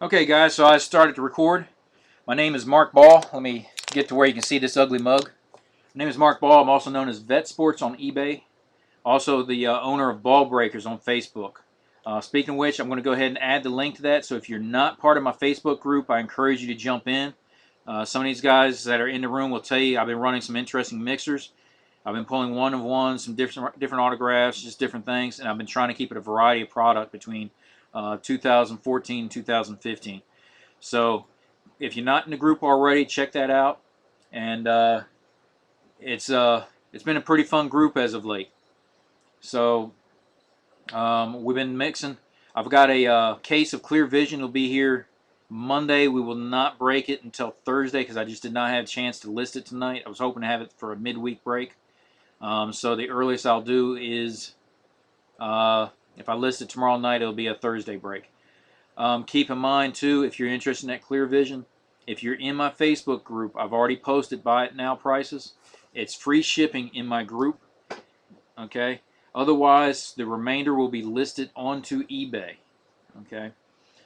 Okay, guys, so I started to record. My name is Mark Ball. Let me get to where you can see this ugly mug. My name is Mark Ball. I'm also known as Vet Sports on eBay. Also, the owner of Ball Breakers on Facebook. Speaking of which, I'm going to go ahead and add the link to that. So if you're not part of my Facebook group, I encourage you to jump in. Some of these guys that are in the room will tell you I've been running some interesting mixers. I've been pulling one of one, some different autographs, just different things, and I've been trying to keep it a variety of product between 2014 and 2015. So if you're not in the group already, check that out. And it's been a pretty fun group as of late. So we've been mixing. I've got a case of Clear Vision. It'll be here Monday. We will not break it until Thursday because I just did not have a chance to list it tonight. I was hoping to have it for a midweek break. So the earliest I'll do is, if I list it tomorrow night, it'll be a Thursday break. Keep in mind, too, if you're interested in that Clear Vision, if you're in my Facebook group, I've already posted buy it now prices. It's free shipping in my group. Okay. Otherwise, the remainder will be listed onto eBay. Okay.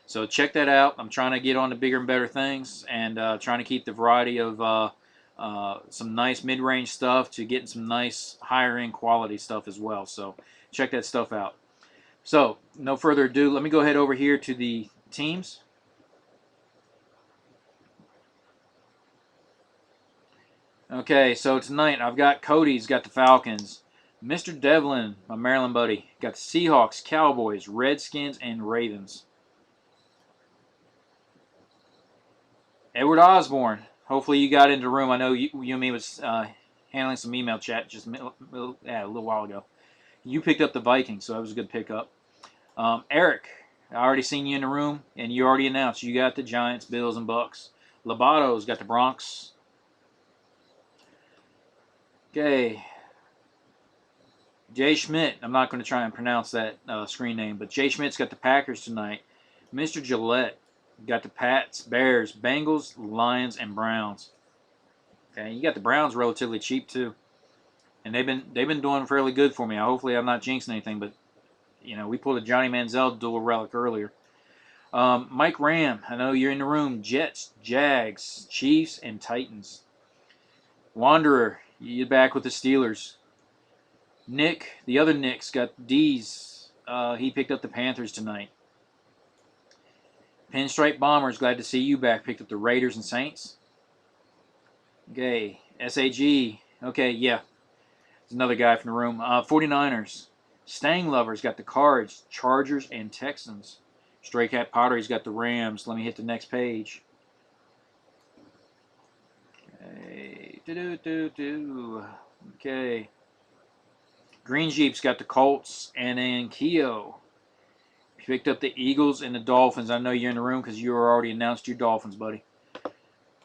So check that out. I'm trying to get on to bigger and better things, and trying to keep the variety of some nice mid-range stuff to getting some nice higher-end quality stuff as well. So check that stuff out. So no further ado, let me go ahead over here to the teams. Okay, so tonight I've got Cody's got the Falcons. Mr. Devlin, my Maryland buddy, got the Seahawks, Cowboys, Redskins, and Ravens. Edward Osborne, hopefully you got into the room. I know you and me was handling some email chat just a little while ago. You picked up the Vikings, so that was a good pickup. Eric, I already seen you in the room, and you already announced you got the Giants, Bills, and Bucks. Lobato's got the Bronx. Okay. Jay Schmidt, I'm not going to try and pronounce that screen name, but Jay Schmidt's got the Packers tonight. Mr. Gillette got the Pats, Bears, Bengals, Lions, and Browns. Okay, you got the Browns relatively cheap too, and they've been doing fairly good for me. Hopefully, I'm not jinxing anything, but you know we pulled a Johnny Manziel dual relic earlier. Mike Ram, I know you're in the room. Jets, Jags, Chiefs, and Titans. Wanderer, you're back with the Steelers. Nick, the other Nick's got D's. He picked up the Panthers tonight. Pinstripe Bombers, glad to see you back. Picked up the Raiders and Saints. Okay, SAG. Okay, yeah. There's another guy from the room. 49ers. Stang Lovers got the Cards, Chargers, and Texans. Stray Cat Pottery's got the Rams. Let me hit the next page. Okay. Okay. Green Jeep's got the Colts, and then Keo picked up the Eagles and the Dolphins. I know you're in the room because you already announced your Dolphins, buddy.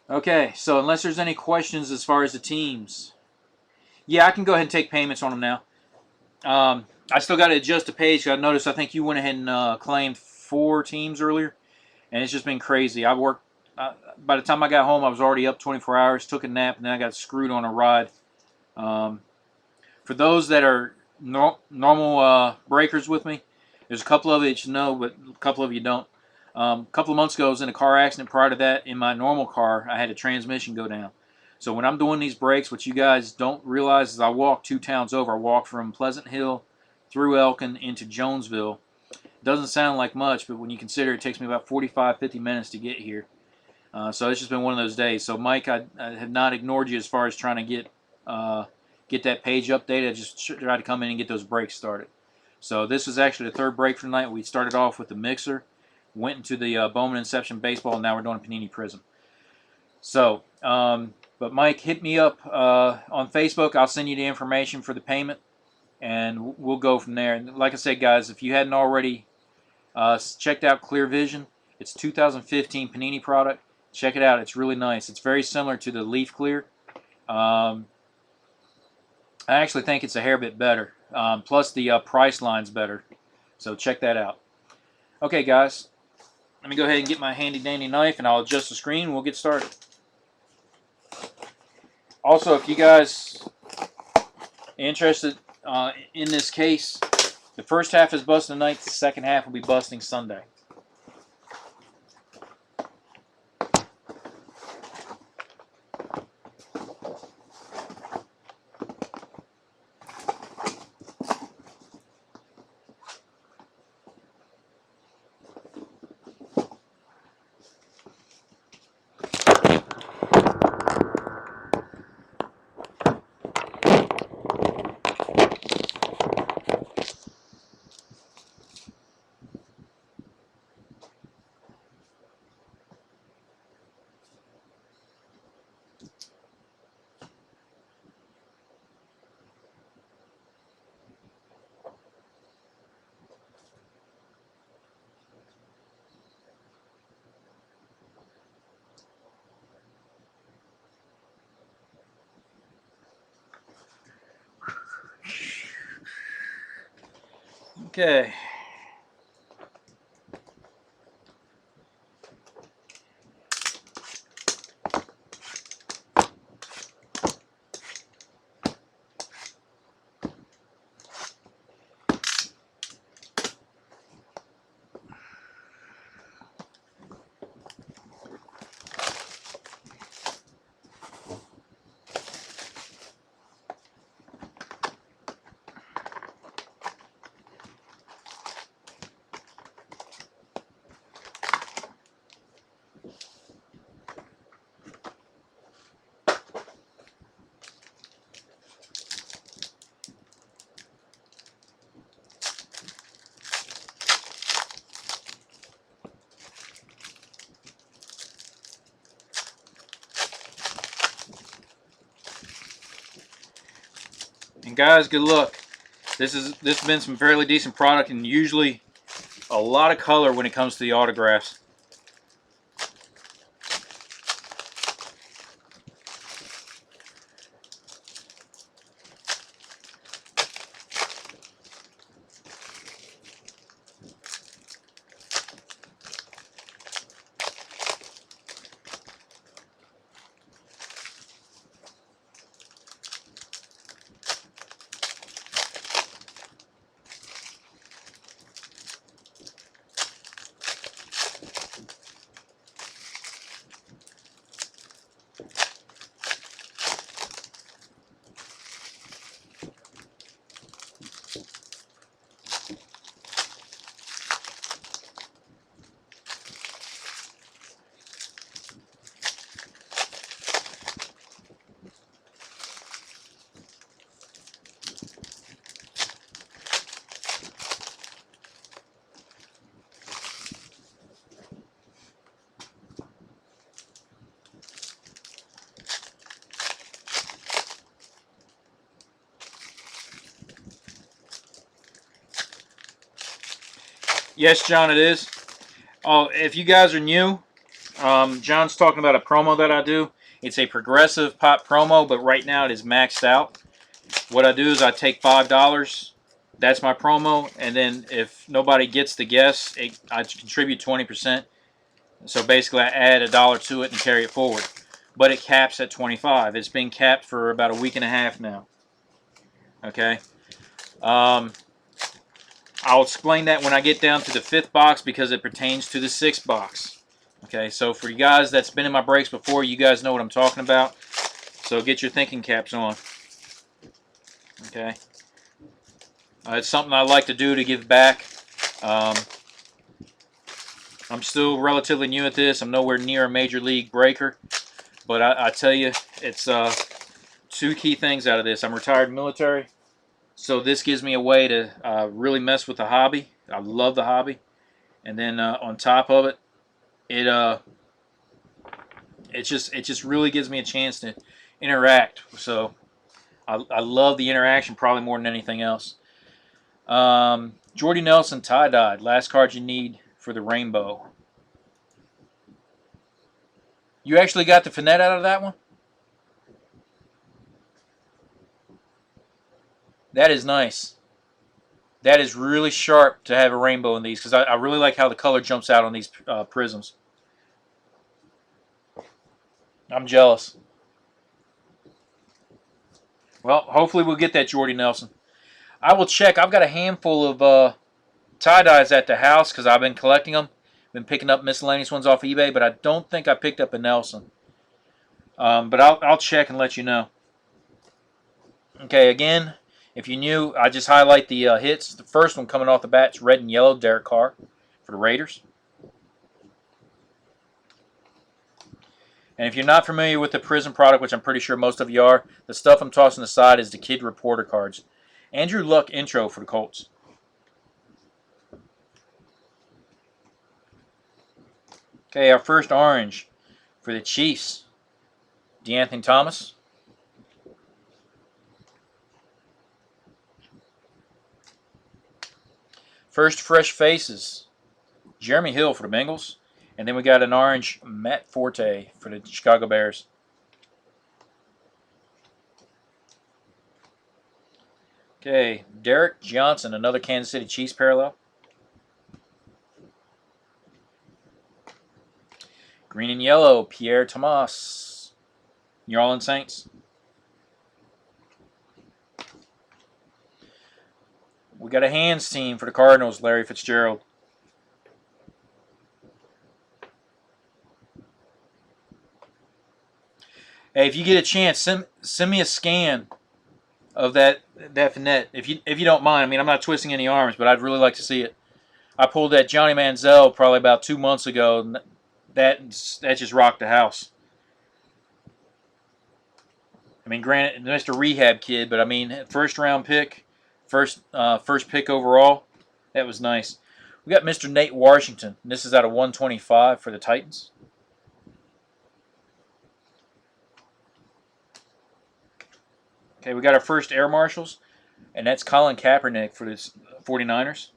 Okay, so unless there's any questions as far as the teams, yeah, I can go ahead and take payments on them now. I still got to adjust the page. I noticed I think you went ahead and claimed 4 teams earlier, and it's just been crazy. I worked. By the time I got home, I was already up 24 hours, took a nap, and then I got screwed on a ride. For those that are normal breakers with me, there's a couple of you that you know, but a couple of you don't. A couple of months ago, I was in a car accident. Prior to that, in my normal car, I had a transmission go down. So when I'm doing these breaks, what you guys don't realize is I walk 2 towns over. I walk from Pleasant Hill through Elkin into Jonesville. Doesn't sound like much, but when you consider it takes me about 45-50 minutes to get here. So it's just been one of those days. So Mike, I have not ignored you as far as trying to get that page updated. I just tried to come in and get those breaks started. So this was actually the 3rd break for the night. We started off with the mixer, went into the Bowman Inception Baseball, and now we're doing a Panini Prizm. So, but Mike, hit me up on Facebook. I'll send you the information for the payment, and we'll go from there. And like I said, guys, if you hadn't already checked out Clear Vision, it's 2015 Panini product. Check it out. It's really nice. It's very similar to the Leaf Clear. I actually think it's a hair bit better. Plus the price line's better. So check that out. Okay, guys. Let me go ahead and get my handy-dandy knife, and I'll adjust the screen, and we'll get started. Also, if you guys are interested in this case, the first half is busting tonight. The second half will be busting Sunday. Okay. And guys, good luck. This has been some fairly decent product, and usually a lot of color when it comes to the autographs. Yes, John, it is. Oh, if you guys are new, John's talking about a promo that I do. It's a progressive pop promo, but right now it is maxed out. What I do is I take $5. That's my promo, and then if nobody gets the guess, I contribute 20%. So basically, I add $1 to it and carry it forward. But it caps at 25. It's been capped for about a week and a half now. Okay. I'll explain that when I get down to the 5th box because it pertains to the 6th box. Okay, so for you guys that's been in my breaks before, you guys know what I'm talking about. So get your thinking caps on. Okay. It's something I like to do to give back. Um, I'm still relatively new at this. I'm nowhere near a major league breaker. But I tell you, it's two key things out of this. I'm retired military. So this gives me a way to really mess with the hobby. I love the hobby. And then on top of it, it just really gives me a chance to interact. So I love the interaction probably more than anything else. Jordy Nelson tie-dyed. Last card you need for the rainbow. You actually got the Finette out of that one? That is nice. That is really sharp to have a rainbow in these because I really like how the color jumps out on these prisms. I'm jealous. Well, hopefully we'll get that Jordy Nelson. I will check. I've got a handful of tie-dyes at the house because I've been collecting them. Been picking up miscellaneous ones off eBay, but I don't think I picked up a Nelson. But I'll check and let you know. Okay, again, if you knew, I just highlight the hits. The first one coming off the bat is red and yellow, Derek Carr for the Raiders. And if you're not familiar with the Prizm product, which I'm pretty sure most of you are, the stuff I'm tossing aside is the Kid Reporter cards. Andrew Luck intro for the Colts. Okay, our first orange for the Chiefs, DeAnthony Thomas. First fresh faces, Jeremy Hill for the Bengals. And then we got an orange Matt Forte for the Chicago Bears. Okay, Derek Johnson, another Kansas City Chiefs parallel. Green and yellow, Pierre Thomas, New Orleans Saints. We got a hands team for the Cardinals, Larry Fitzgerald. Hey, if you get a chance, send me a scan of that Fournette, if you don't mind. I mean, I'm not twisting any arms, but I'd really like to see it. I pulled that Johnny Manziel probably about 2 months ago, and that just rocked the house. I mean, granted, Mr. Rehab kid, but I mean, first round pick, first pick overall, that was nice. We got Mr. Nate Washington. And this is out of 125 for the Titans. Okay, we got our first Air Marshals, and that's Colin Kaepernick for the 49ers.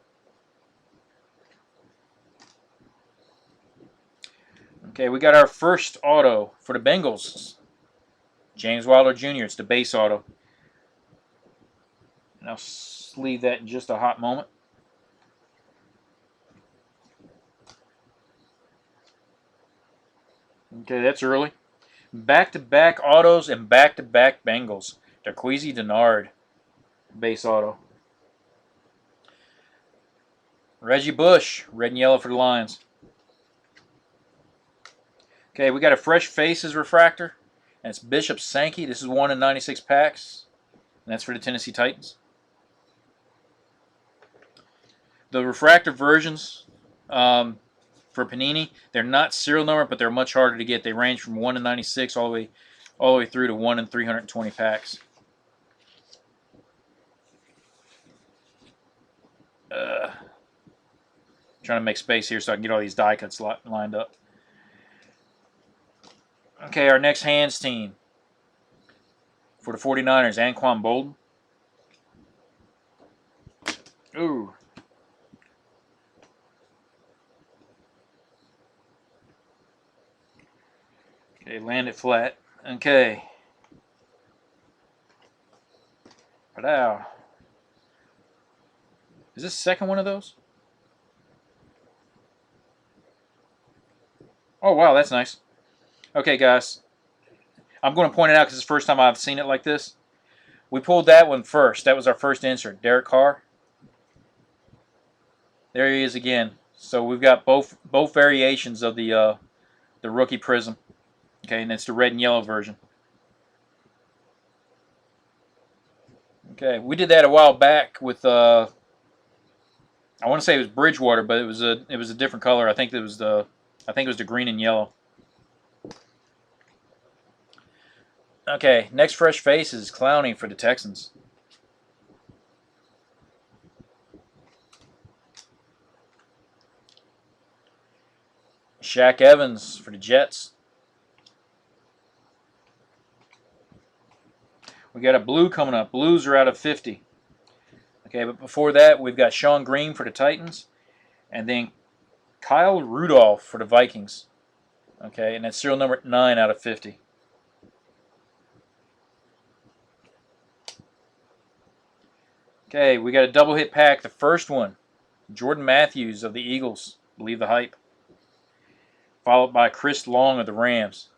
Okay, we got our first auto for the Bengals. James Wilder Jr. It's the base auto. And I'll sleeve that in just a hot moment. Okay, that's early. Back-to-back autos and back-to-back Bengals. Darqueze Dennard, base auto. Reggie Bush, red and yellow for the Lions. Okay, we got a Fresh Faces refractor, and it's Bishop Sankey. This is 1 in 96 packs, and that's for the Tennessee Titans. The refractor versions for Panini, they're not serial number, but they're much harder to get. They range from 1 in 96 all the way through to 1 in 320 packs. Trying to make space here so I can get all these die cuts lined up. Okay, our next hands team for the 49ers, Anquan Bolden. Ooh. Okay, land it flat. Okay. Wow. Is this the second one of those? Oh, wow, that's nice. Okay, guys. I'm going to point it out because it's the first time I've seen it like this. We pulled that one first. That was our first insert. Derek Carr. There he is again. So we've got both variations of the rookie Prizm. Okay, and it's the red and yellow version. Okay, we did that a while back with I want to say it was Bridgewater, but it was a different color. I think it was the green and yellow. Okay, next fresh face is Clowney for the Texans. Shaq Evans for the Jets. We got a blue coming up. Blues are out of 50. Okay, but before that, we've got Sean Green for the Titans. And then Kyle Rudolph for the Vikings. Okay, and that's serial number 9 out of 50. Okay, we got a double hit pack. The first one, Jordan Matthews of the Eagles. Believe the hype. Followed by Chris Long of the Rams.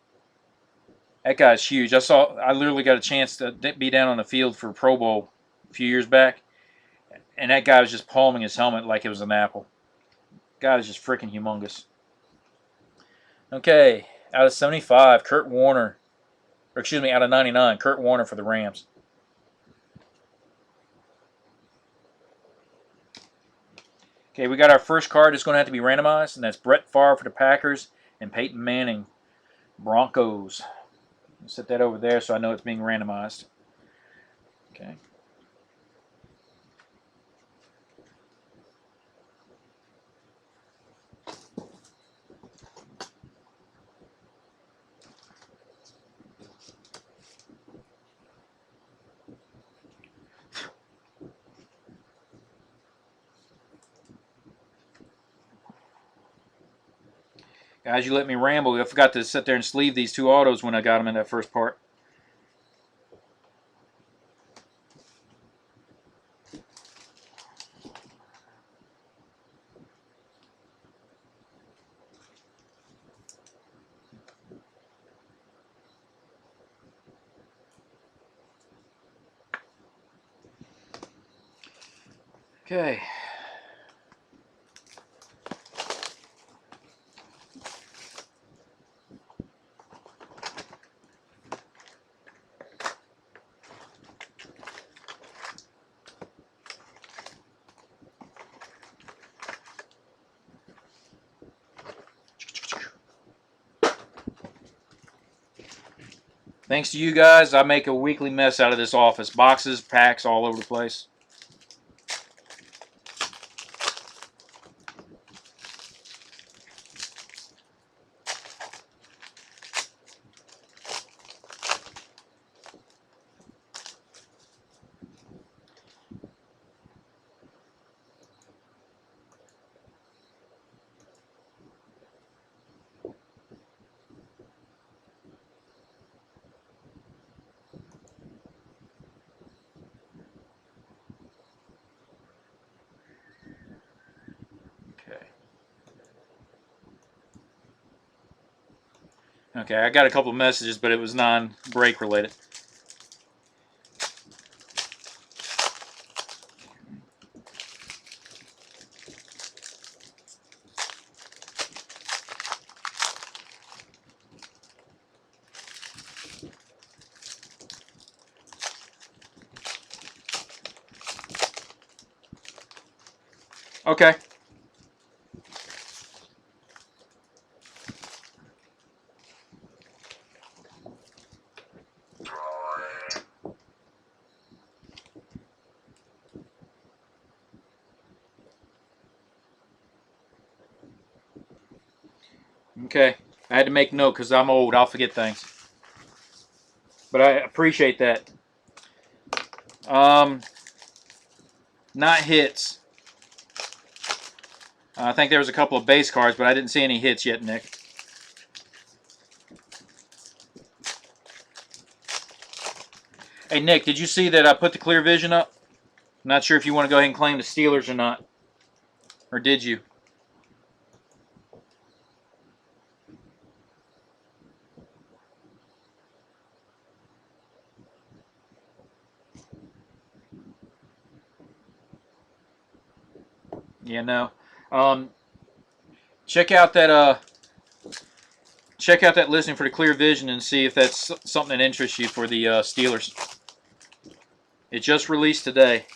That guy's huge. I literally got a chance to be down on the field for Pro Bowl a few years back, and that guy was just palming his helmet like it was an apple. Guy is just freaking humongous. Okay, out of 75, Kurt Warner. Or excuse me, out of 99, Kurt Warner for the Rams. Okay, we got our first card that's going to have to be randomized, and that's Brett Favre for the Packers and Peyton Manning, Broncos. Set that over there so I know it's being randomized. Okay. Guys, you let me ramble. I forgot to sit there and sleeve these two autos when I got them in that first part. Okay. Thanks to you guys, I make a weekly mess out of this office. Boxes, packs all over the place. Okay. Okay, I got a couple of messages, but it was non-break related. Okay. Okay. I had to make note because I'm old. I'll forget things. But I appreciate that. Not hits. I think there was a couple of base cards, but I didn't see any hits yet, Nick. Hey, Nick, did you see that I put the clear vision up? I'm not sure if you want to go ahead and claim the Steelers or not. Or did you? Yeah, no. Check out that listing for the clear vision and see if that's something that interests you for the Steelers. It just released today.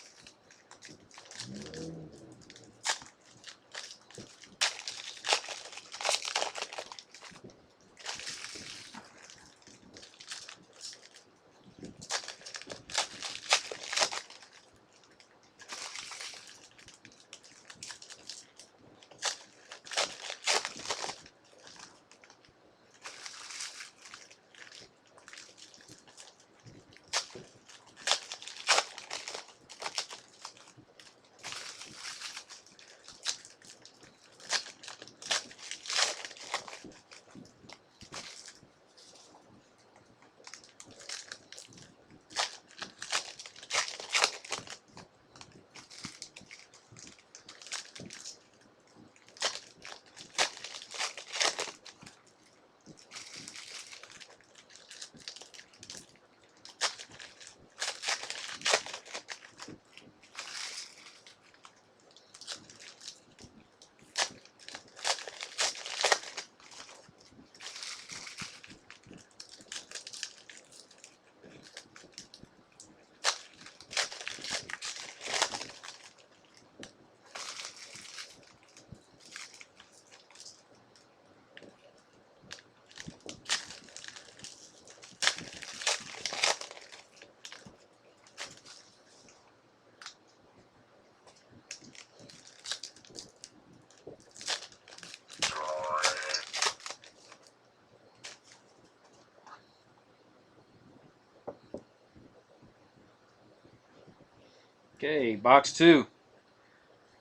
Okay, box 2.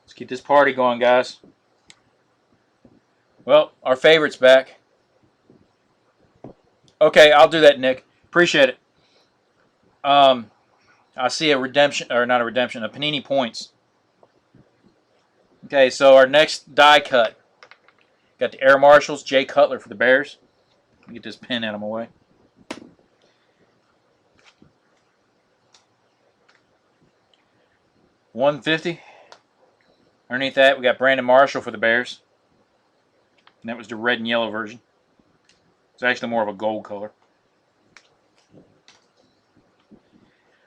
Let's keep this party going, guys. Well, our favorite's back. Okay, I'll do that, Nick. Appreciate it. I see a redemption, or not a redemption, a Panini points. Okay, so our next die cut. Got the Air Marshals, Jay Cutler for the Bears. Let me get this pen out of my way. $150. Underneath that, we got Brandon Marshall for the Bears. And that was the red and yellow version. It's actually more of a gold color.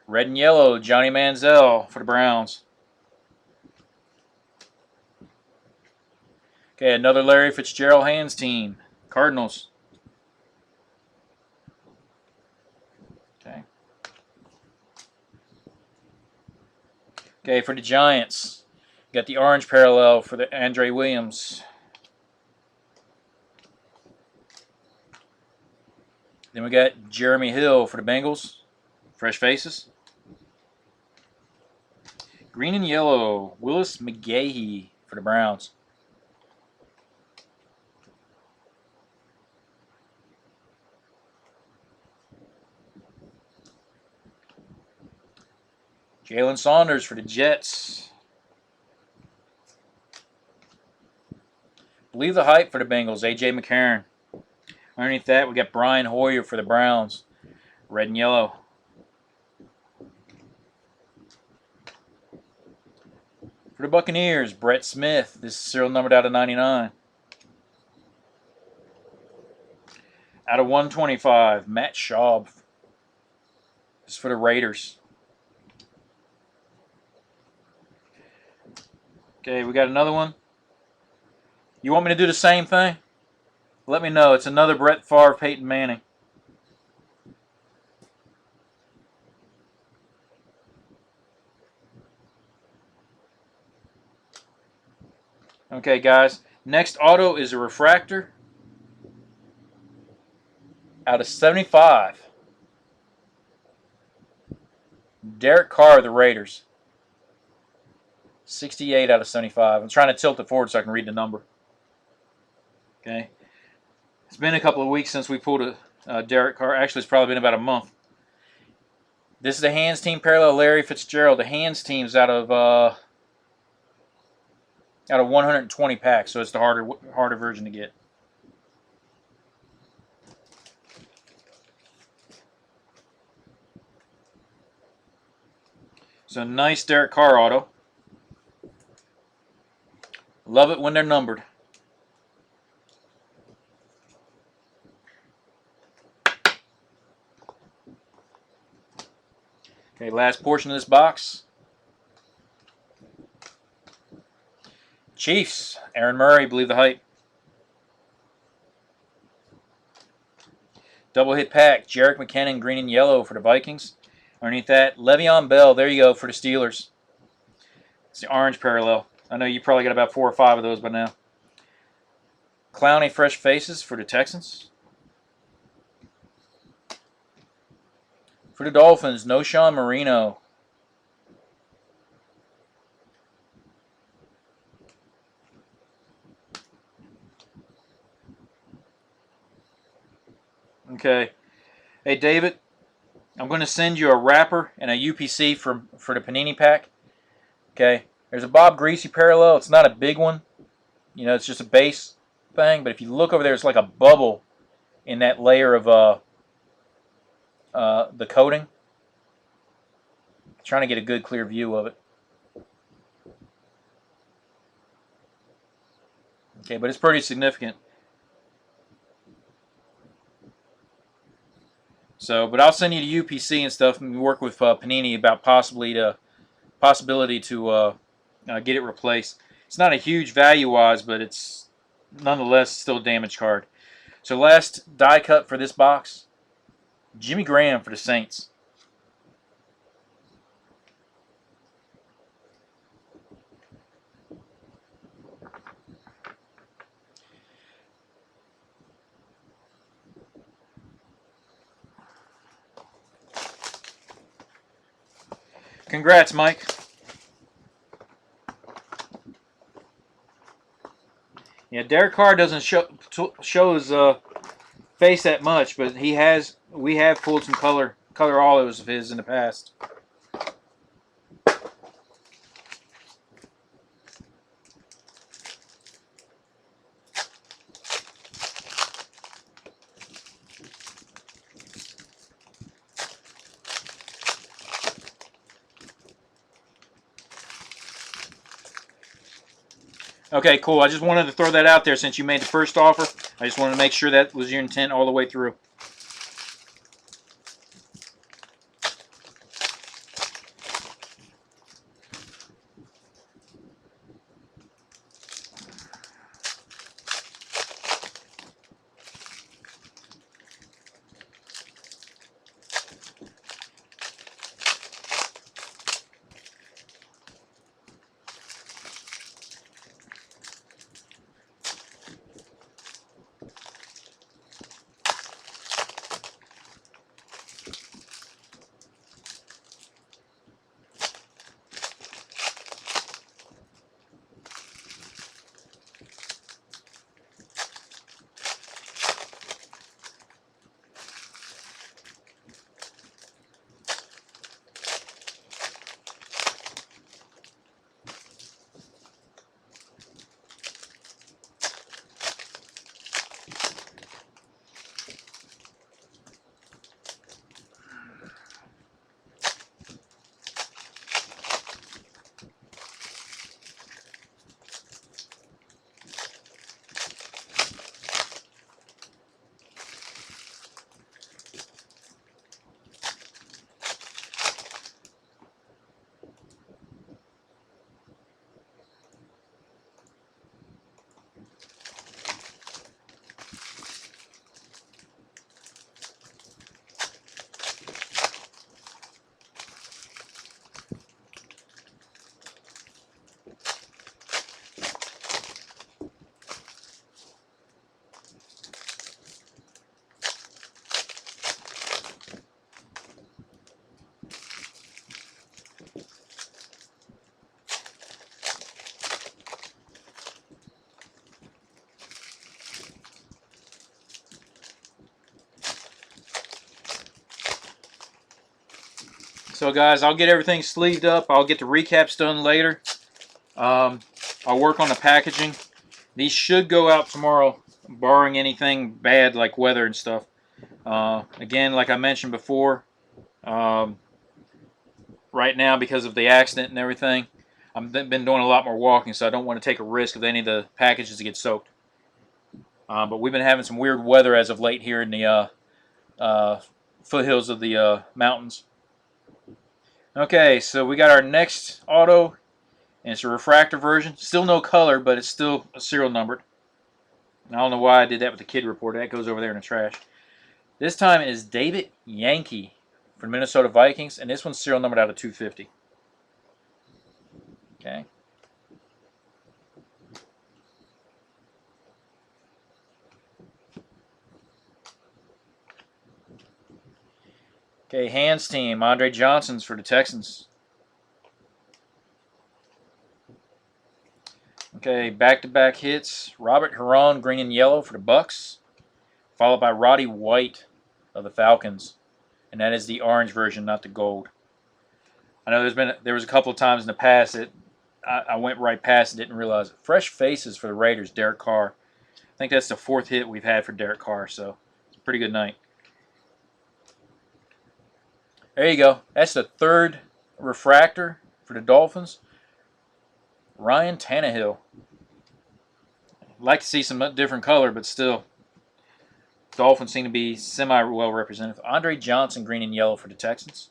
Red and yellow, Johnny Manziel for the Browns. Okay, another Larry Fitzgerald hands team. Cardinals. Okay. Okay, for the Giants, got the orange parallel for the Andre Williams. Then we got Jeremy Hill for the Bengals. Fresh faces. Green and yellow, Willis McGahee for the Browns. Jalen Saunders for the Jets. Believe the hype for the Bengals, A.J. McCarron. Underneath that, we got Brian Hoyer for the Browns. Red and yellow. For the Buccaneers, Brett Smith. This is serial numbered out of 99. Out of 125, Matt Schaub. This is for the Raiders. Okay, we got another one. You want me to do the same thing? Let me know. It's another Brett Favre, Peyton Manning. Okay, guys. Next auto is a refractor out of 75. Derek Carr, the Raiders. 68 out of 75. I'm trying to tilt it forward so I can read the number. Okay. It's been a couple of weeks since we pulled a Derek Carr. Actually, it's probably been about a month. This is the hands team parallel Larry Fitzgerald. The hands team's out of 120 packs, so it's the harder version to get. So nice Derek Carr auto. Love it when they're numbered. Okay, last portion of this box. Chiefs, Aaron Murray, believe the hype. Double hit pack, Jerick McKinnon, green and yellow for the Vikings. Underneath that, Le'Veon Bell, there you go, for the Steelers. It's the orange parallel. I know you probably got about 4 or 5 of those by now. Clowney fresh faces for the Texans. For the Dolphins, no Sean Marino. Okay. Hey, David, I'm going to send you a wrapper and a UPC for the Panini pack. Okay. There's a Bob Greasy parallel. It's not a big one. You know, it's just a base thing. But if you look over there, it's like a bubble in that layer of the coating. I'm trying to get a good, clear view of it. Okay, but it's pretty significant. So, but I'll send you the UPC and stuff, and work with Panini about possibility to get it replaced. It's not a huge value-wise, but it's nonetheless still a damaged card. So last die cut for this box, Jimmy Graham for the Saints. Congrats, Mike. Yeah, Derek Carr doesn't show his face that much, but we have pulled some color autos of his in the past. Okay, cool. I just wanted to throw that out there since you made the first offer. I just wanted to make sure that was your intent all the way through. So guys, I'll get everything sleeved up. I'll get the recaps done later. I'll work on the packaging. These should go out tomorrow, barring anything bad like weather and stuff. Again, like I mentioned before, um, right now because of the accident and everything, I've been doing a lot more walking, so I don't want to take a risk of any of the packages to get soaked. But we've been having some weird weather as of late here in the foothills of the mountains. Okay, so we got our next auto, and it's a refractor version. Still no color, but it's still serial numbered. I don't know why I did that with the kid report. That goes over there in the trash. This time is David Yankee for the Minnesota Vikings, and this one's serial numbered out of 250. Okay. Okay, hands team. Andre Johnson's for the Texans. Okay, back-to-back hits. Robert Huron, green and yellow for the Bucks, followed by Roddy White of the Falcons, and that is the orange version, not the gold. I know there was a couple of times in the past that I went right past and didn't realize it. Fresh faces for the Raiders, Derek Carr. I think that's the fourth hit we've had for Derek Carr, so it's a pretty good night. There you go. That's the third refractor for the Dolphins. Ryan Tannehill. Like to see some different color, but still, Dolphins seem to be semi-well represented. Andre Johnson, green and yellow for the Texans.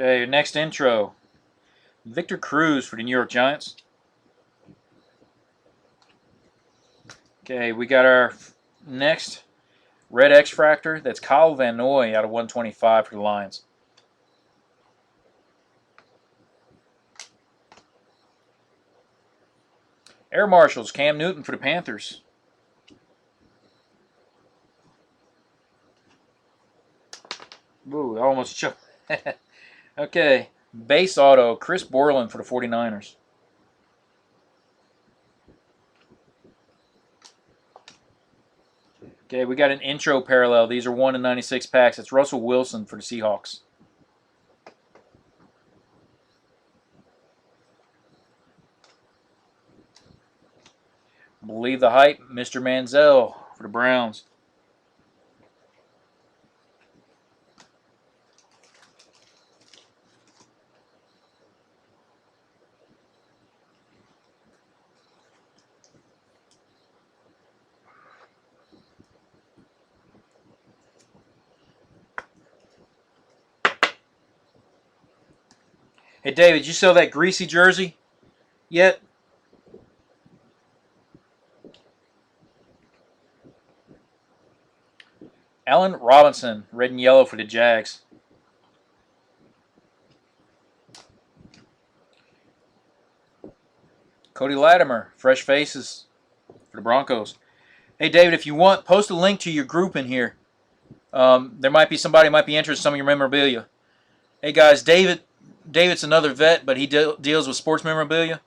Okay, next intro. Victor Cruz for the New York Giants. Okay, we got our next red X-Fractor. That's Kyle Van Noy out of 125 for the Lions. Air Marshals, Cam Newton for the Panthers. Ooh, I almost choked. Okay, base auto, Chris Borland for the 49ers. Okay, we got an intro parallel. These are 1/96 packs. It's Russell Wilson for the Seahawks. Believe the hype, Mr. Manziel for the Browns. Hey, David, you sell that greasy jersey yet? Allen Robinson, red and yellow for the Jags. Cody Latimer, fresh faces for the Broncos. Hey, David, if you want, post a link to your group in here. There might be somebody who might be interested in some of your memorabilia. Hey, guys, David's another vet, but he deals with sports memorabilia,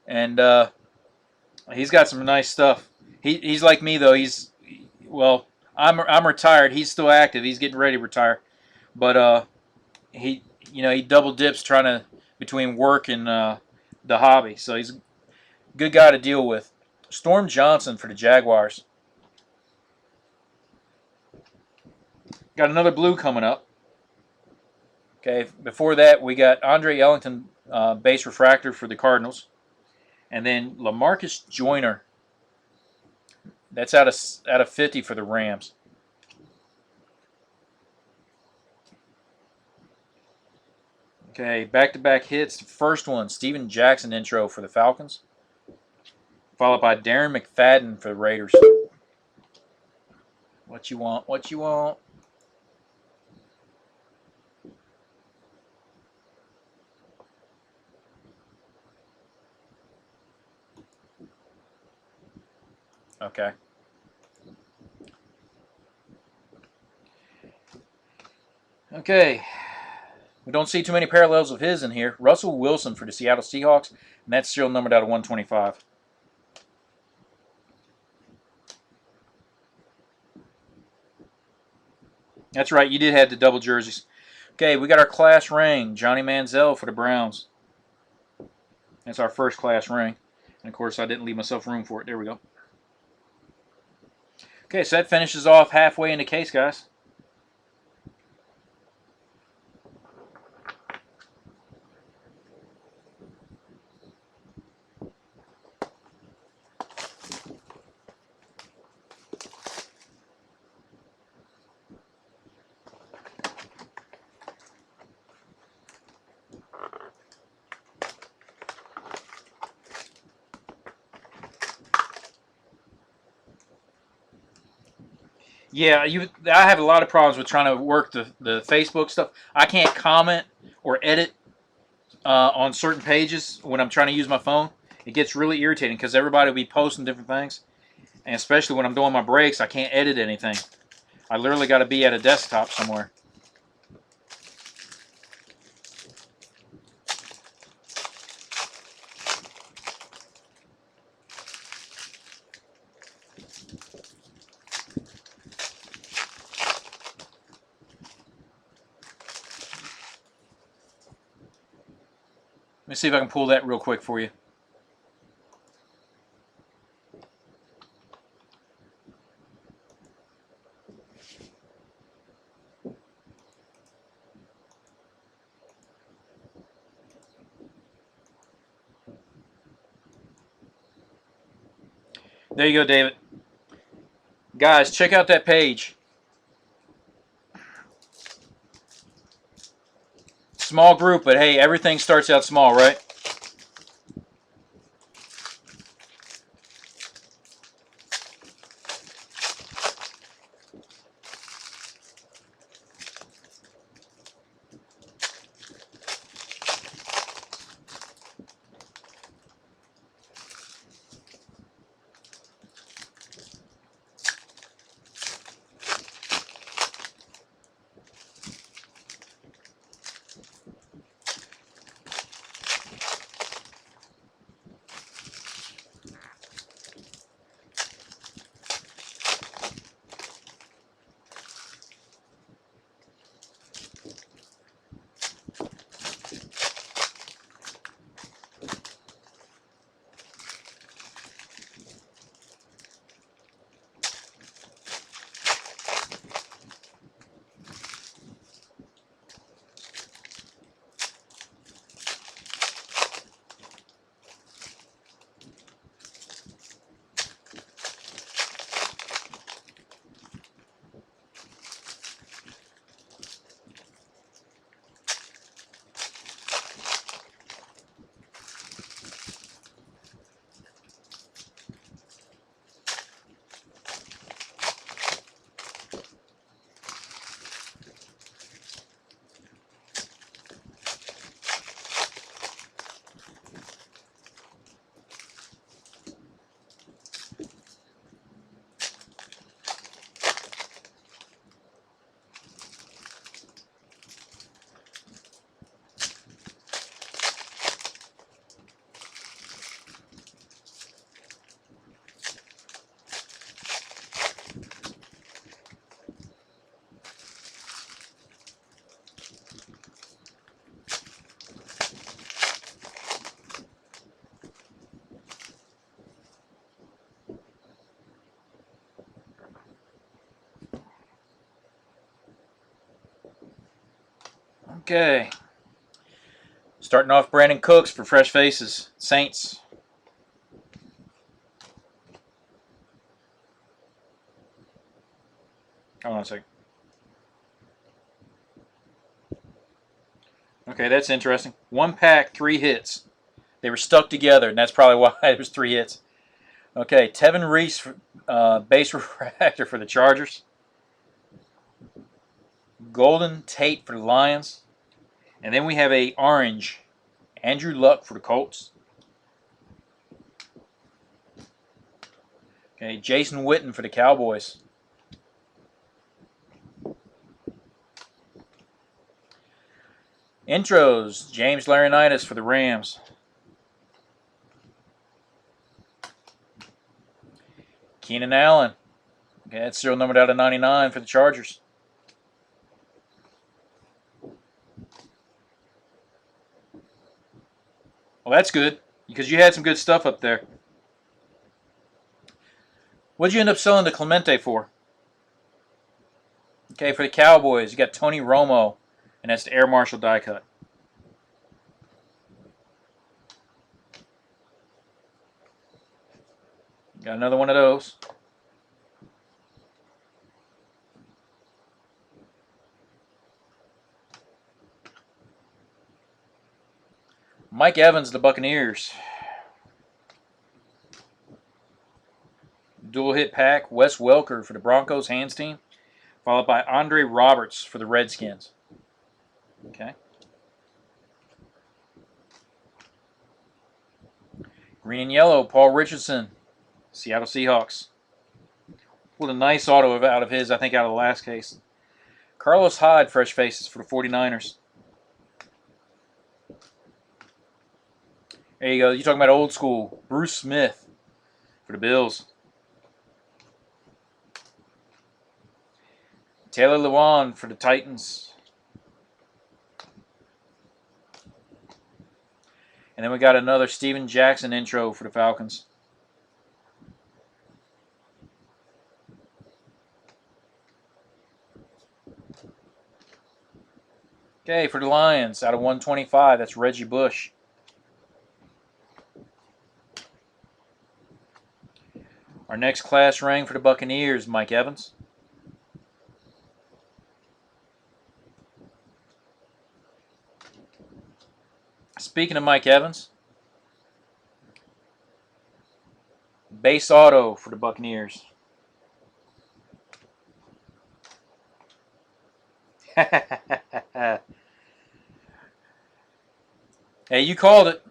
and he's got some nice stuff. He's like me though. Well, I'm retired. He's still active. He's getting ready to retire, but he double dips trying to between work and the hobby. So he's a good guy to deal with. Storm Johnson for the Jaguars. Got another blue coming up. Okay, before that we got Andre Ellington base refractor for the Cardinals, and then LaMarcus Joyner. That's out of 50 for the Rams. Okay, back-to-back hits. The first one, Steven Jackson intro for the Falcons, followed by Darren McFadden for the Raiders. What you want? What you want? Okay. Okay. We don't see too many parallels of his in here. Russell Wilson for the Seattle Seahawks, and that's still numbered out of 125. That's right, you did have the double jerseys. Okay, we got our class ring. Johnny Manziel for the Browns. That's our first class ring. And of course, I didn't leave myself room for it. There we go. Okay, so that finishes off halfway in the case, guys. Yeah, I have a lot of problems with trying to work the Facebook stuff. I can't comment or edit on certain pages when I'm trying to use my phone. It gets really irritating because everybody will be posting different things. And especially when I'm doing my breaks, I can't edit anything. I literally got to be at a desktop somewhere. Let me see if I can pull that real quick for you. There you go, David. Guys, check out that page. Small group, but hey, everything starts out small, right? Okay. Starting off Brandon Cooks for Fresh Faces. Saints. Hold on a second. Okay, that's interesting. 1 pack, 3 hits. They were stuck together, and that's probably why it was 3 hits. Okay, Tevin Reese, base refractor for the Chargers. Golden Tate for the Lions. And then we have a orange, Andrew Luck for the Colts. Okay, Jason Witten for the Cowboys. Intros, James Laurinaitis for the Rams. Keenan Allen. Okay, that's serial numbered out of 99 for the Chargers. Well, that's good, because you had some good stuff up there. What'd you end up selling the Clemente for? Okay, for the Cowboys, you got Tony Romo, and that's the Air Marshal die cut. Got another one of those. Mike Evans, the Buccaneers. Dual hit pack, Wes Welker for the Broncos hands team, followed by Andre Roberts for the Redskins. Okay. Green and yellow, Paul Richardson, Seattle Seahawks. What a nice auto out of his, I think, out of the last case. Carlos Hyde, Fresh Faces for the 49ers. There you go. You're talking about old school. Bruce Smith for the Bills. Taylor Lewan for the Titans. And then we got another Steven Jackson intro for the Falcons. Okay, for the Lions, out of 125, that's Reggie Bush. Our next class ring for the Buccaneers, Mike Evans. Speaking of Mike Evans, base auto for the Buccaneers. Hey, you called it.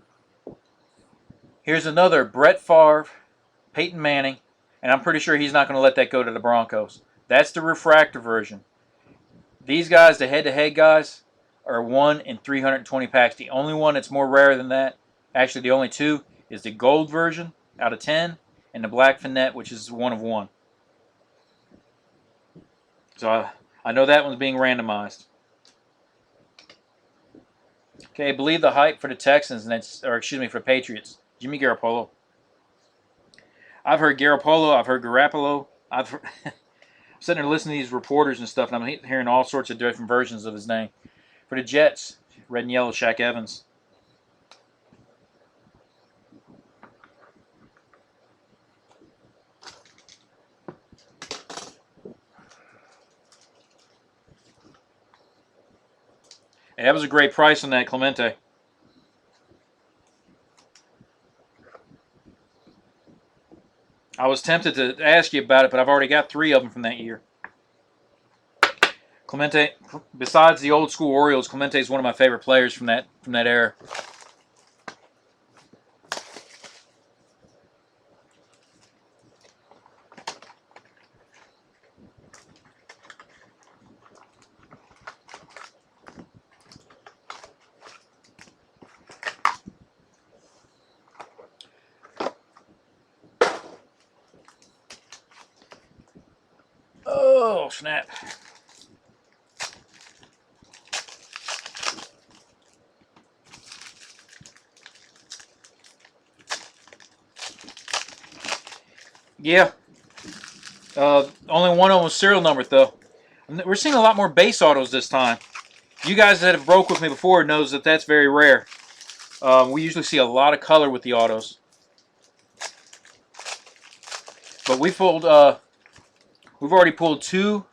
Here's another Brett Favre, Peyton Manning, and I'm pretty sure he's not going to let that go to the Broncos. That's the refractor version. These guys, the head-to-head guys, are 1 in 320 packs. The only one that's more rare than that, actually the only two, is the gold version out of 10 and the black Finette, which is 1 of 1. So I know that one's being randomized. Okay, I believe the hype for the Texans, and that's, or excuse me, for the Patriots, Jimmy Garoppolo. I've heard Garoppolo, I've heard Garoppolo. I'm sitting there listening to these reporters and stuff, and I'm hearing all sorts of different versions of his name. For the Jets, red and yellow, Shaq Evans. Hey, that was a great price on that Clemente. I was tempted to ask you about it, but I've already got 3 of them from that year. Clemente, besides the old school Orioles, Clemente is one of my favorite players from that era. Oh, snap. Yeah. Only one of them was serial numbered, though. We're seeing a lot more base autos this time. You guys that have broke with me before knows that that's very rare. We usually see a lot of color with the autos. But we've already pulled 2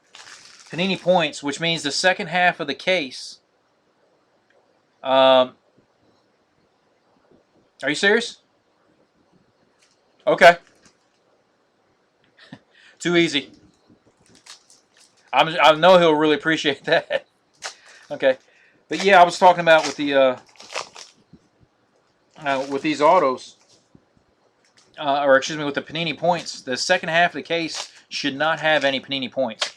Panini points, which means the second half of the case. Are you serious? Okay. Too easy. I know he'll really appreciate that. Okay. But yeah, I was talking about with the with these autos, or excuse me, with the Panini points. The second half of the case should not have any Panini points.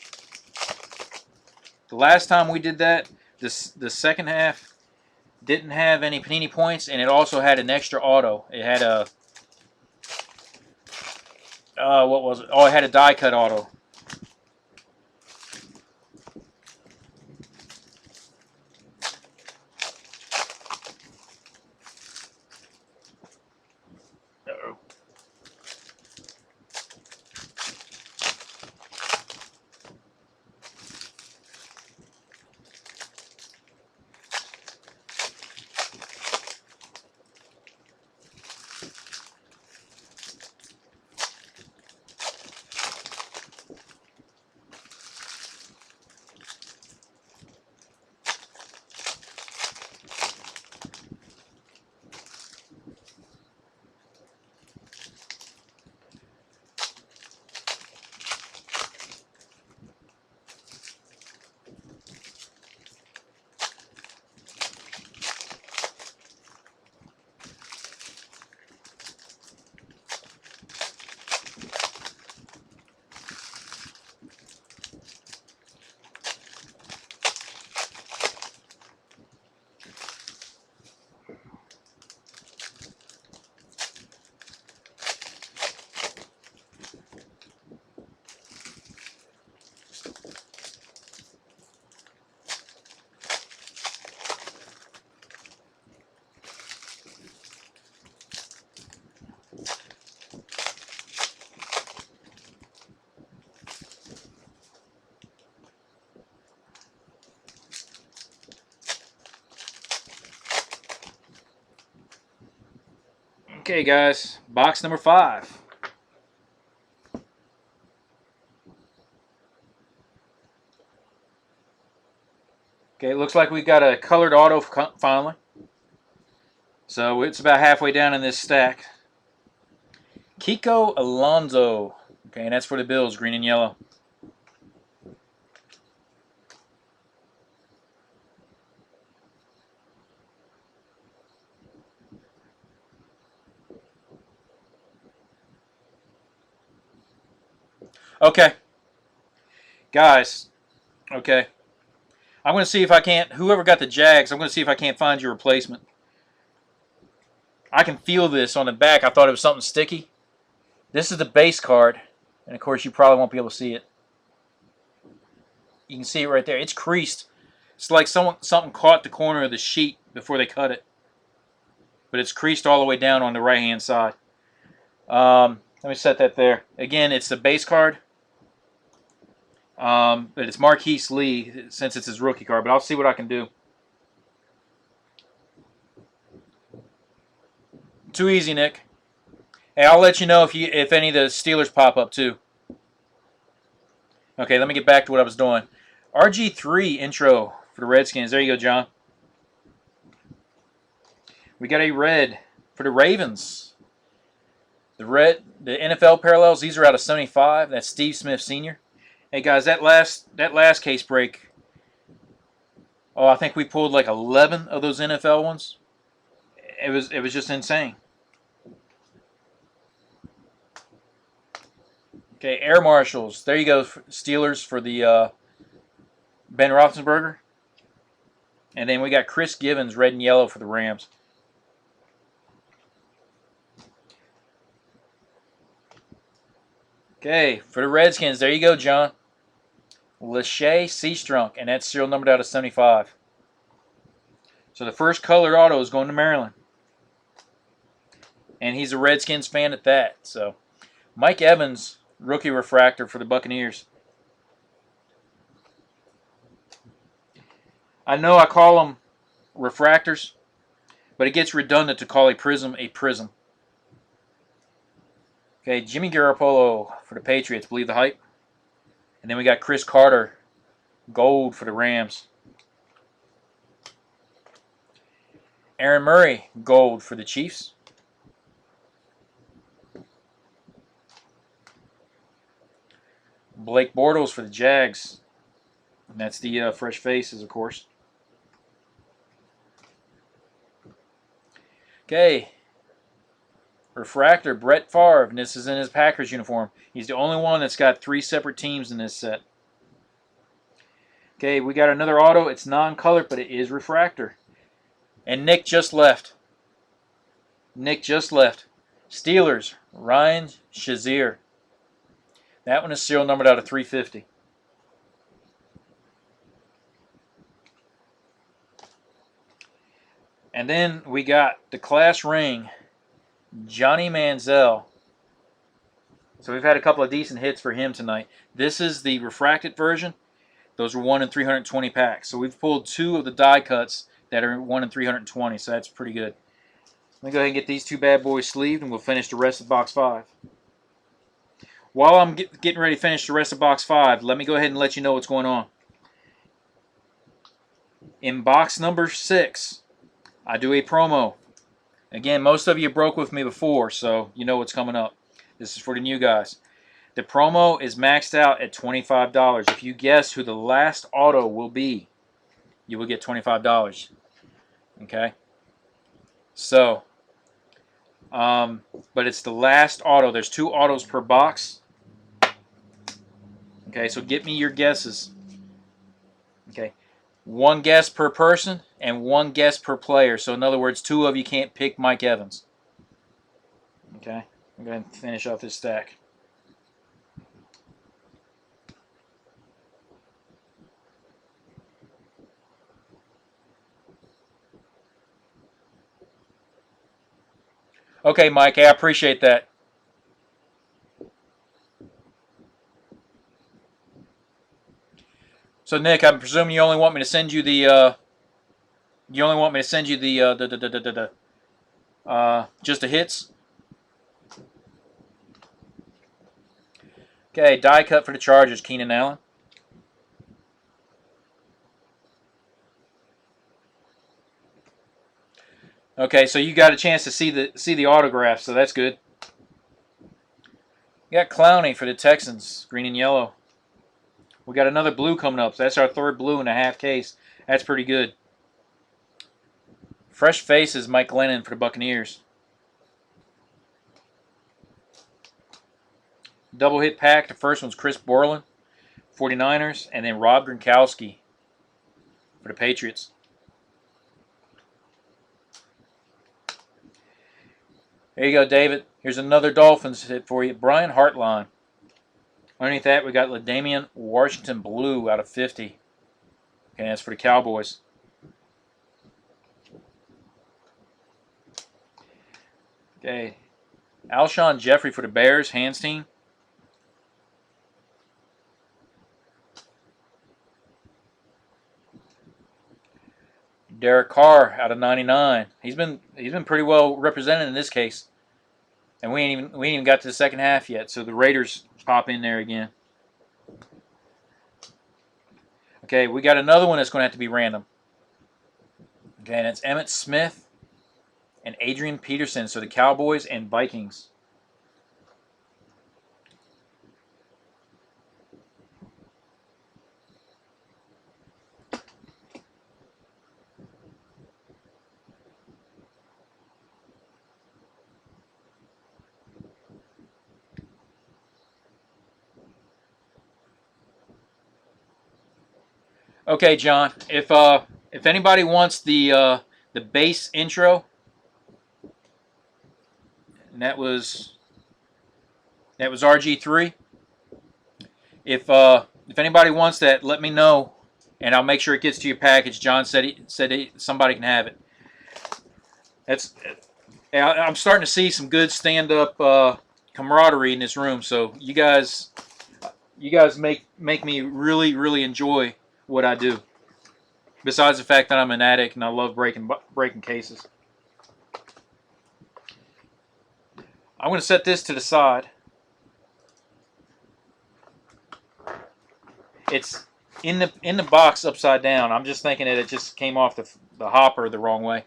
The last time we did that, the second half didn't have any Panini points, and it also had an extra auto. It had a what was it? Oh, it had a die cut auto. Uh-oh. Okay, guys, box number 5. Okay, it looks like we got a colored auto finally. So it's about halfway down in this stack. Kiko Alonso. Okay, and that's for the Bills, green and yellow. Okay, guys. Okay, I'm going to see if I can't. Whoever got the Jags, I'm going to see if I can't find your replacement. I can feel this on the back. I thought it was something sticky. This is the base card, and of course you probably won't be able to see it. You can see it right there. It's creased. It's like something caught the corner of the sheet before they cut it. But it's creased all the way down on the right-hand side. Let me set that there. Again, it's the base card. But it's Marquise Lee since it's his rookie card. But I'll see what I can do. Too easy, Nick. Hey, I'll let you know if any of the Steelers pop up too. Okay, let me get back to what I was doing. RG3 intro for the Redskins. There you go, John. We got a red for the Ravens. The NFL parallels. These are out of 75. That's Steve Smith Sr. Hey guys, that last case break. Oh, I think we pulled like 11 of those NFL ones. It was just insane. Okay, Air Marshals. There you go, Steelers for the Ben Roethlisberger. And then we got Chris Givens, red and yellow for the Rams. Okay, for the Redskins, there you go, John. Lachey Seastrunk, and that's serial numbered out of 75. So the first colored auto is going to Maryland. And he's a Redskins fan at that. So Mike Evans, rookie refractor for the Buccaneers. I know I call them refractors, but it gets redundant to call a prism a prism. Okay, Jimmy Garoppolo for the Patriots. Believe the hype. And then we got Chris Carter, gold for the Rams. Aaron Murray, gold for the Chiefs. Blake Bortles for the Jags. And that's the fresh faces, of course. Okay. Refractor, Brett Favre, and this is in his Packers uniform. He's the only one that's got 3 separate teams in this set. Okay, we got another auto. It's non-colored, but it is refractor. And Nick just left. Nick just left. Steelers, Ryan Shazier. That one is serial numbered out of 350. And then we got the class ring, Johnny Manziel. So we've had a couple of decent hits for him tonight. This is the refracted version. Those are 1 in 320 packs. So we've pulled 2 of the die cuts that are 1 in 320, so that's pretty good. Let me go ahead and get these 2 bad boys sleeved, and we'll finish the rest of box 5. While I'm getting ready to finish the rest of box 5, let me go ahead and let you know what's going on. In box number 6, I do a promo. Again, most of you broke with me before, so you know what's coming up. This is for the new guys. The promo is maxed out at $25. If you guess who the last auto will be, you will get $25. Okay? So, but it's the last auto. There's 2 autos per box. Okay, so get me your guesses. Okay, 1 guess per person and 1 guess per player. So in other words, 2 of you can't pick Mike Evans. Okay, I'm going to finish off this stack. Okay, Mike, I appreciate that. So Nick, I'm presuming you only want me to send you the just the hits. Okay, die cut for the Chargers, Keenan Allen. Okay, so you got a chance to see the autograph, so that's good. You got Clowney for the Texans, green and yellow. We got another blue coming up, so that's our 3rd blue in a half case. That's pretty good. Fresh faces, Mike Lennon for the Buccaneers. Double hit pack. The first one's Chris Borland, 49ers, and then Rob Gronkowski for the Patriots. There you go, David. Here's another Dolphins hit for you. Brian Hartline. Underneath that, we got LaDainian Washington Blue out of 50. Okay, that's for the Cowboys. Okay, Alshon Jeffrey for the Bears, hands team. Derek Carr out of 99. He's been pretty well represented in this case. And we ain't even got to the second half yet, so the Raiders pop in there again. Okay, we got another one that's going to have to be random. Okay, and it's Emmitt Smith and Adrian Peterson, so the Cowboys and Vikings. Okay, John. If anybody wants the base intro, and that was RG3. If anybody wants that, let me know, and I'll make sure it gets to your package. John said somebody can have it. I'm starting to see some good stand-up camaraderie in this room. So you guys make me really enjoy what I do. Besides the fact that I'm an addict and I love breaking cases. I'm going to set this to the side. It's in the box upside down. I'm just thinking that it just came off the hopper the wrong way.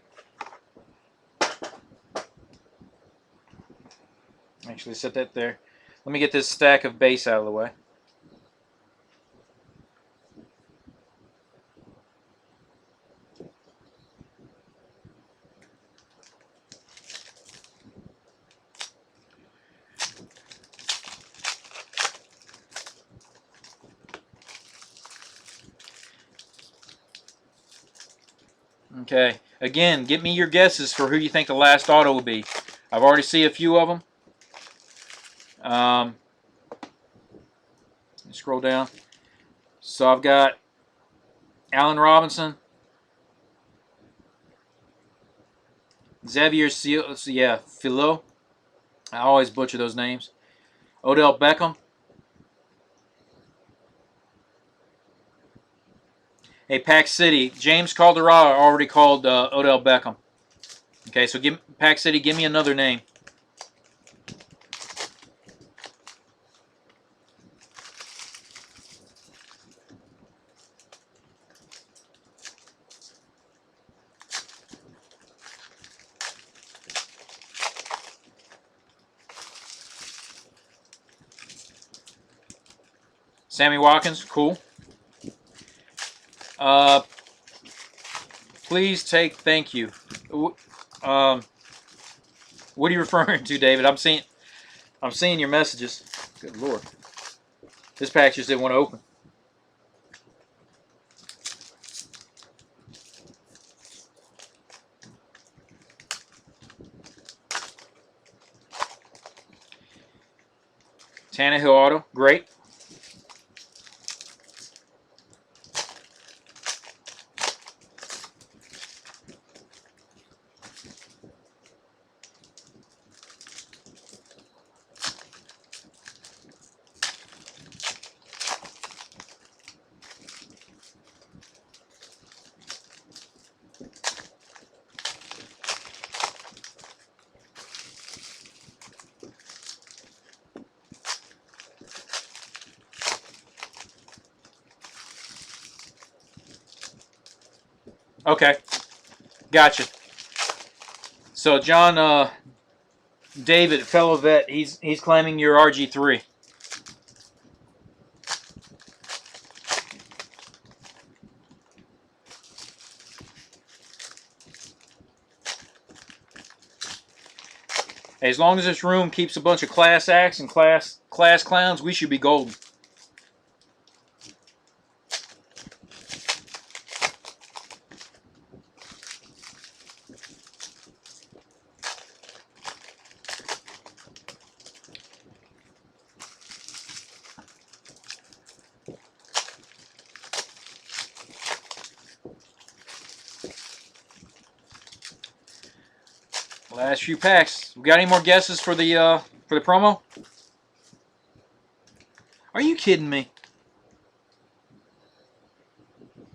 Actually, set that there. Let me get this stack of base out of the way. Okay. Again, give me your guesses for who you think the last auto will be. I've already seen a few of them. Scroll down. So I've got Allen Robinson, Xavier Philo. I always butcher those names. Odell Beckham. Hey, Pack City. James Calderaro already called Odell Beckham. Okay, so Pack City, give me another name. Sammy Watkins, cool. Please take thank you. What are you referring to, David? I'm seeing your messages. Good Lord. This pack just didn't want to open. Tannehill auto, great. Okay, gotcha. So John, David, fellow vet, he's claiming your RG3. As long as this room keeps a bunch of class acts and class clowns, we should be golden. Last few packs. We got any more guesses for the promo? Are you kidding me?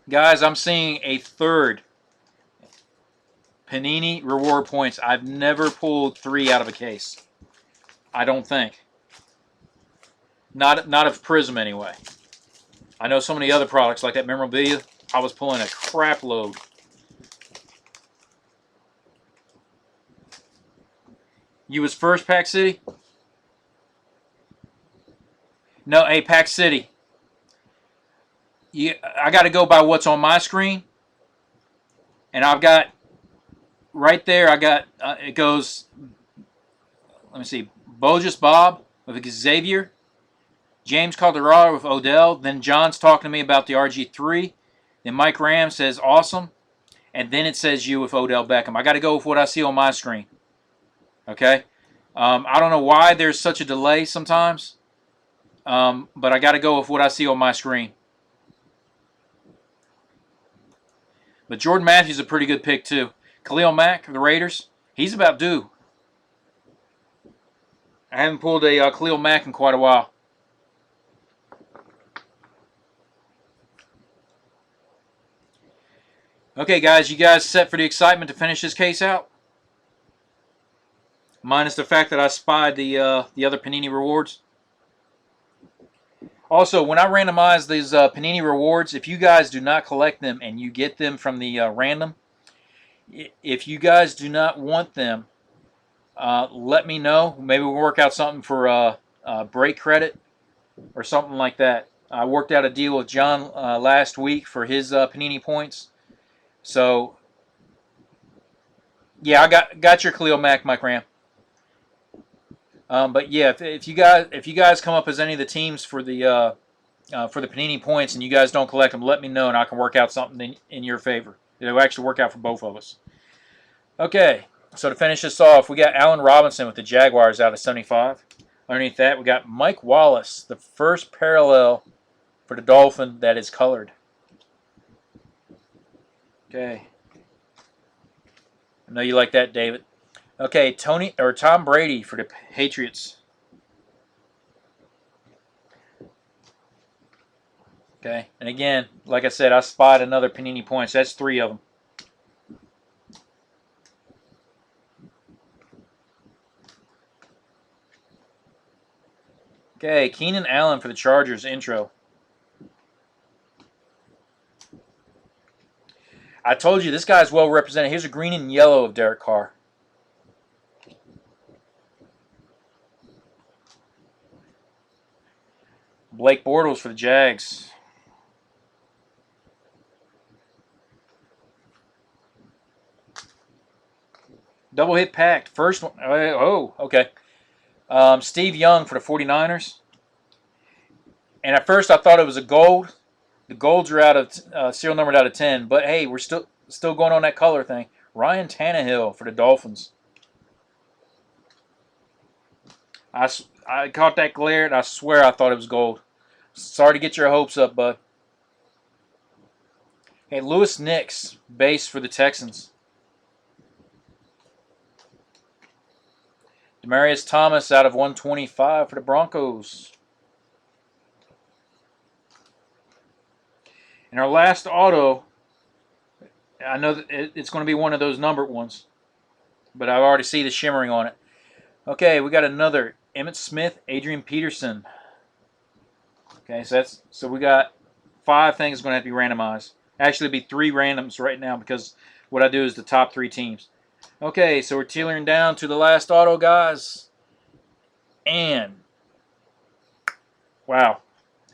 Guys, I'm seeing a third Panini reward points. I've never pulled 3 out of a case. I don't think. Not of Prizm anyway. I know so many other products like that memorabilia. I was pulling a crap load. You was first, Pack City? No, hey, Pack City. I got to go by what's on my screen. And I've got, right there, I got, it goes, let me see, Bogus Bob with Xavier, James Calderaro with Odell, then John's talking to me about the RG3, then Mike Ram says awesome, and then it says you with Odell Beckham. I got to go with what I see on my screen. Okay? I don't know why there's such a delay sometimes, but I got to go with what I see on my screen. But Jordan Matthews is a pretty good pick too. Khalil Mack of the Raiders, he's about due. I haven't pulled a Khalil Mack in quite a while. Okay, guys, you guys set for the excitement to finish this case out? Minus the fact that I spied the other Panini rewards. Also, when I randomize these Panini rewards, if you guys do not collect them and you get them from the random, if you guys do not want them, let me know. Maybe we'll work out something for break credit or something like that. I worked out a deal with John last week for his Panini points. So, yeah, I got your Khalil Mack, Mike Ram. But yeah, if you guys come up as any of the teams for the Panini points and you guys don't collect them, let me know and I can work out something in your favor. It'll actually work out for both of us. Okay, so to finish this off, we got Allen Robinson with the Jaguars out of 75. Underneath that, we got Mike Wallace, the first parallel for the Dolphin that is colored. Okay. I know you like that, David. Okay, Tom Brady for the Patriots. Okay, and again, like I said, I spotted another Panini points. That's 3 of them. Okay, Keenan Allen for the Chargers intro. I told you this guy's well represented. Here's a green and yellow of Derek Carr. Blake Bortles for the Jags. Double hit packed. First one. Oh, okay. Steve Young for the 49ers. And at first I thought it was a gold. The golds are out of serial numbered out of 10. But hey, we're still going on that color thing. Ryan Tannehill for the Dolphins. I caught that glare and I swear I thought it was gold. Sorry to get your hopes up, bud. Hey, Lewis Nix, base for the Texans. Demaryius Thomas out of 125 for the Broncos. And our last auto, I know that it's going to be one of those numbered ones, but I already see the shimmering on it. Okay, we got another Emmitt Smith, Adrian Peterson. Okay, so we got 5 things going to have to be randomized. Actually, it'll be 3 randoms right now because what I do is the top 3 teams. Okay, so we're teetering down to the last auto, guys. And, wow,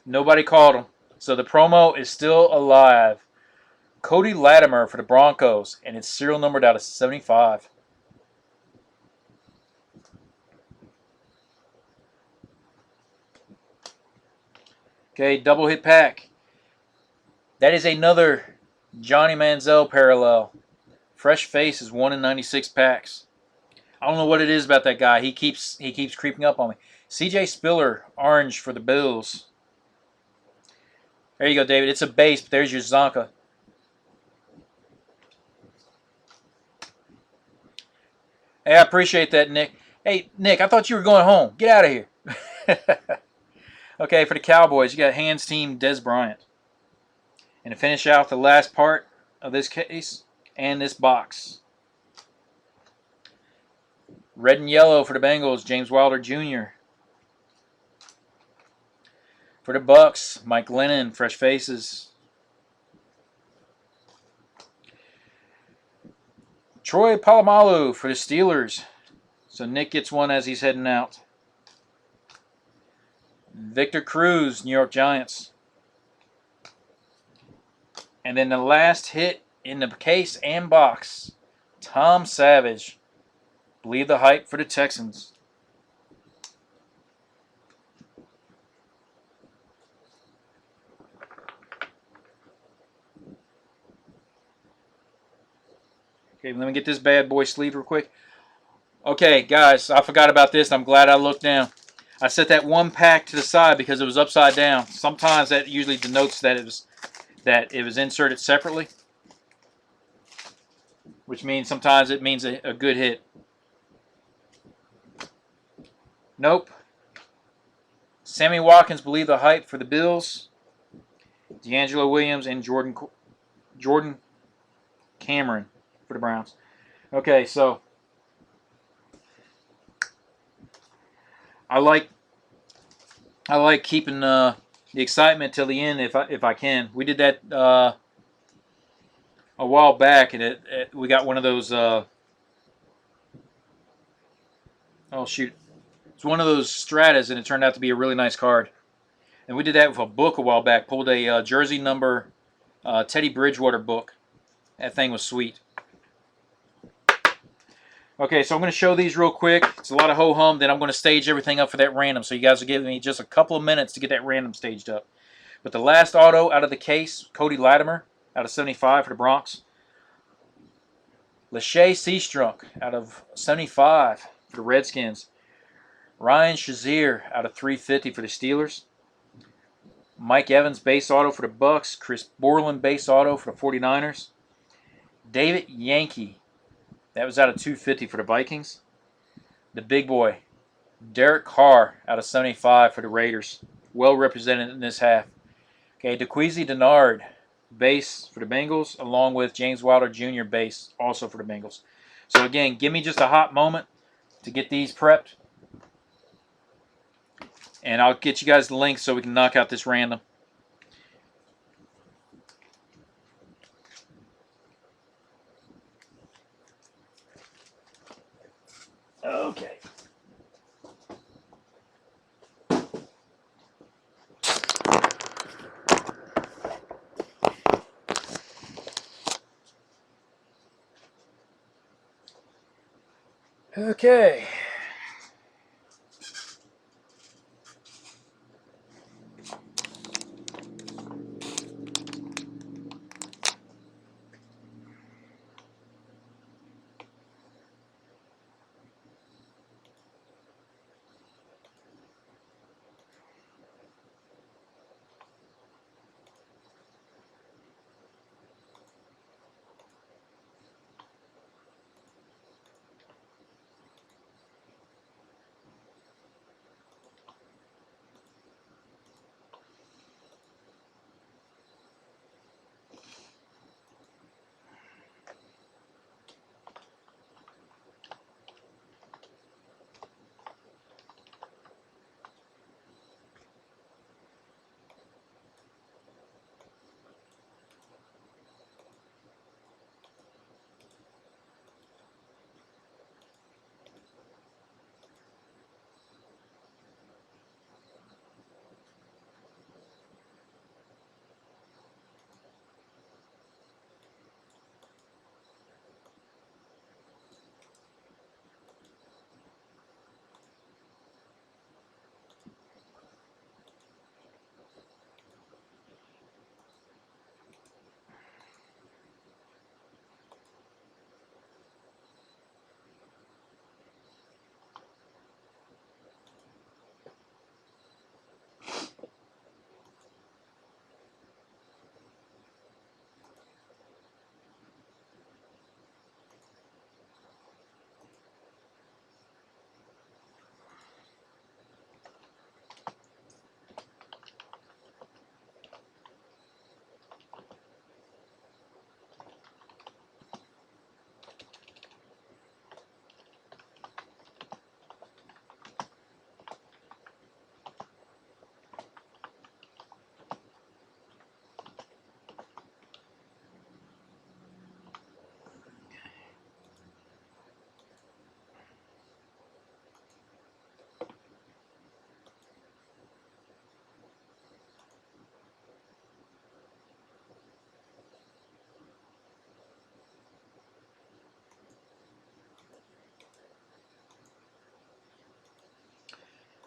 nobody called him. So the promo is still alive. Cody Latimer for the Broncos, and it's serial numbered out of 75. Okay, double hit pack. That is another Johnny Manziel parallel. Fresh face is 1 in 96 packs. I don't know what it is about that guy. He keeps creeping up on me. CJ Spiller, orange for the Bills. There you go, David. It's a base, but there's your Zonka. Hey, I appreciate that, Nick. Hey, Nick, I thought you were going home. Get out of here. Okay, for the Cowboys, you got Hands Team Des Bryant. And to finish out the last part of this case and this box, red and yellow for the Bengals, James Wilder Jr. For the Bucks, Mike Lennon, fresh faces. Troy Polamalu for the Steelers. So Nick gets one as he's heading out. Victor Cruz, New York Giants. And then the last hit in the case and box, Tom Savage. Believe the hype for the Texans. Okay, let me get this bad boy sleeved real quick. Okay, guys, I forgot about this. I'm glad I looked down. I set that one pack to the side because it was upside down. Sometimes that usually denotes that it was inserted separately, which means sometimes it means a good hit. Nope. Sammy Watkins, believe the hype for the Bills. D'Angelo Williams and Jordan Cameron for the Browns. Okay, so I like keeping the excitement till the end if I can. We did that a while back, and we got one of those. Oh shoot, it's one of those Stratas, and it turned out to be a really nice card. And we did that with a book a while back. Pulled a jersey number Teddy Bridgewater book. That thing was sweet. Okay, so I'm going to show these real quick. It's a lot of ho-hum. Then I'm going to stage everything up for that random. So you guys will give me just a couple of minutes to get that random staged up. But the last auto out of the case, Cody Latimer out of 75 for the Bronx. Lachey Seastrunk out of 75 for the Redskins. Ryan Shazier out of 350 for the Steelers. Mike Evans base auto for the Bucks. Chris Borland base auto for the 49ers. David Yankee, that was out of 250 for the Vikings. The big boy, Derek Carr out of 75 for the Raiders. Well represented in this half. Okay, DeQueezy Denard, base for the Bengals, along with James Wilder Jr. base, also for the Bengals. So again, give me just a hot moment to get these prepped. And I'll get you guys the link so we can knock out this random. Okay. Okay.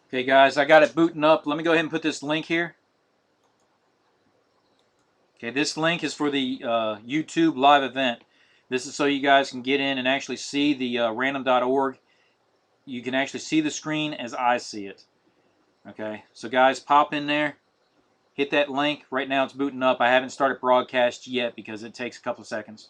Okay, guys, I got it booting up. Let me go ahead and put this link here. Okay, this link is for the YouTube live event. This is so you guys can get in and actually see the random.org. You can actually see the screen as I see it. Okay, so guys, pop in there. Hit that link. Right now it's booting up. I haven't started broadcast yet because it takes a couple of seconds.